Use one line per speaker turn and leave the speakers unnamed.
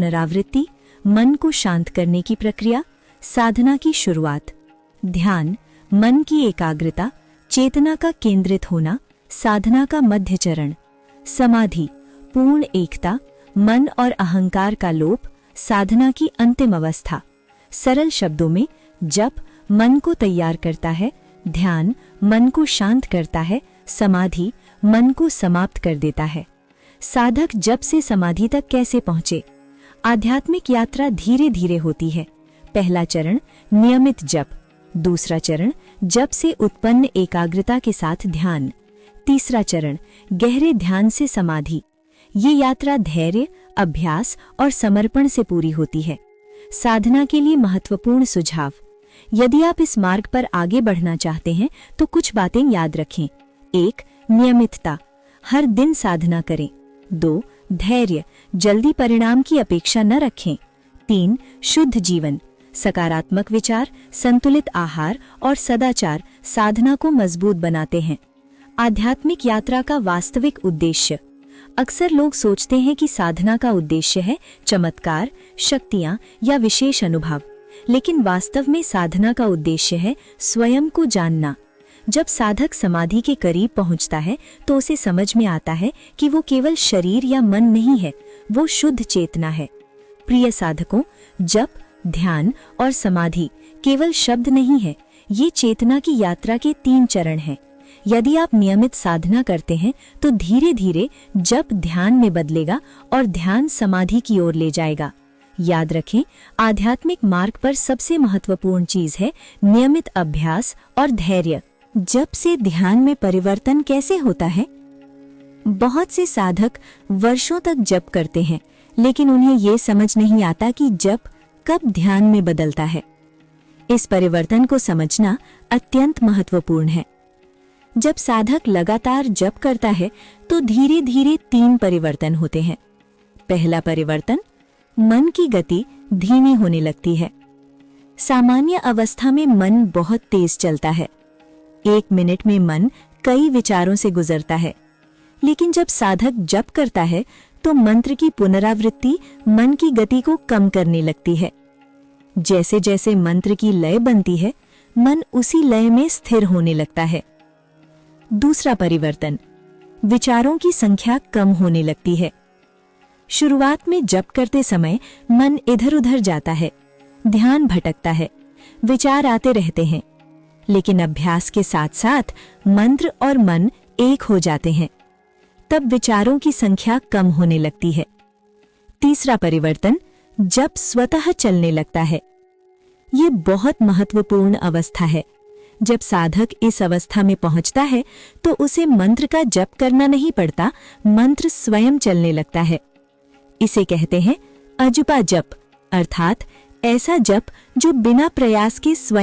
पुनरावृत्ति, मन को शांत करने की प्रक्रिया, साधना की शुरुआत। ध्यान, मन की एकाग्रता, चेतना का केंद्रित होना, साधना का मध्य चरण। समाधि, पूर्ण एकता, मन और अहंकार का लोप, साधना की अंतिम अवस्था। सरल शब्दों में, जप मन को तैयार करता है, ध्यान मन को शांत करता है, समाधि मन को समाप्त कर देता है। साधक जप से समाधि तक कैसे पहुंचे? आध्यात्मिक यात्रा धीरे धीरे होती है। पहला चरण नियमित जप, दूसरा चरण जप से उत्पन्न एकाग्रता के साथ ध्यान, तीसरा चरण गहरे ध्यान से समाधि। ये यात्रा धैर्य, अभ्यास और समर्पण से पूरी होती है। साधना के लिए महत्वपूर्ण सुझाव। यदि आप इस मार्ग पर आगे बढ़ना चाहते हैं तो कुछ बातें याद रखें। 1. नियमितता, हर दिन साधना करें। 2. धैर्य, जल्दी परिणाम की अपेक्षा न रखें। 3. शुद्ध जीवन, सकारात्मक विचार, संतुलित आहार और सदाचार साधना को मजबूत बनाते हैं। आध्यात्मिक यात्रा का वास्तविक उद्देश्य। अक्सर लोग सोचते हैं कि साधना का उद्देश्य है चमत्कार, शक्तियां या विशेष अनुभव, लेकिन वास्तव में साधना का उद्देश्य है स्वयं को जानना। जब साधक समाधि के करीब पहुंचता है तो उसे समझ में आता है कि वो केवल शरीर या मन नहीं है, वो शुद्ध चेतना है। प्रिय साधकों, जप, ध्यान और समाधि केवल शब्द नहीं है, ये चेतना की यात्रा के 3 चरण हैं। यदि आप नियमित साधना करते हैं तो धीरे धीरे जप ध्यान में बदलेगा और ध्यान समाधि की ओर ले जाएगा। याद रखें, आध्यात्मिक मार्ग पर सबसे महत्वपूर्ण चीज है नियमित अभ्यास और धैर्य। जप से ध्यान में परिवर्तन कैसे होता है? बहुत से साधक वर्षों तक जप करते हैं, लेकिन उन्हें ये समझ नहीं आता कि जप कब ध्यान में बदलता है। इस परिवर्तन को समझना अत्यंत महत्वपूर्ण है। जब साधक लगातार जप करता है तो धीरे धीरे 3 परिवर्तन होते हैं। पहला परिवर्तन, मन की गति धीमी होने लगती है। सामान्य अवस्था में मन बहुत तेज चलता है। 1 मिनट में मन कई विचारों से गुजरता है, लेकिन जब साधक जप करता है तो मंत्र की पुनरावृत्ति मन की गति को कम करने लगती है। जैसे जैसे मंत्र की लय बनती है, मन उसी लय में स्थिर होने लगता है। दूसरा परिवर्तन, विचारों की संख्या कम होने लगती है। शुरुआत में जप करते समय मन इधर उधर जाता है, ध्यान भटकता है, विचार आते रहते हैं, लेकिन अभ्यास के साथ साथ मंत्र और मन एक हो जाते हैं। तब विचारों की संख्या कम होने लगती है। तीसरा परिवर्तन, जप स्वतः चलने लगता है। ये बहुत महत्वपूर्ण अवस्था है। जब साधक इस अवस्था में पहुंचता है तो उसे मंत्र का जप करना नहीं पड़ता, मंत्र स्वयं चलने लगता है। इसे कहते हैं अजपा जप, अर्थात ऐसा जप जो बिना प्रयास के स्वयं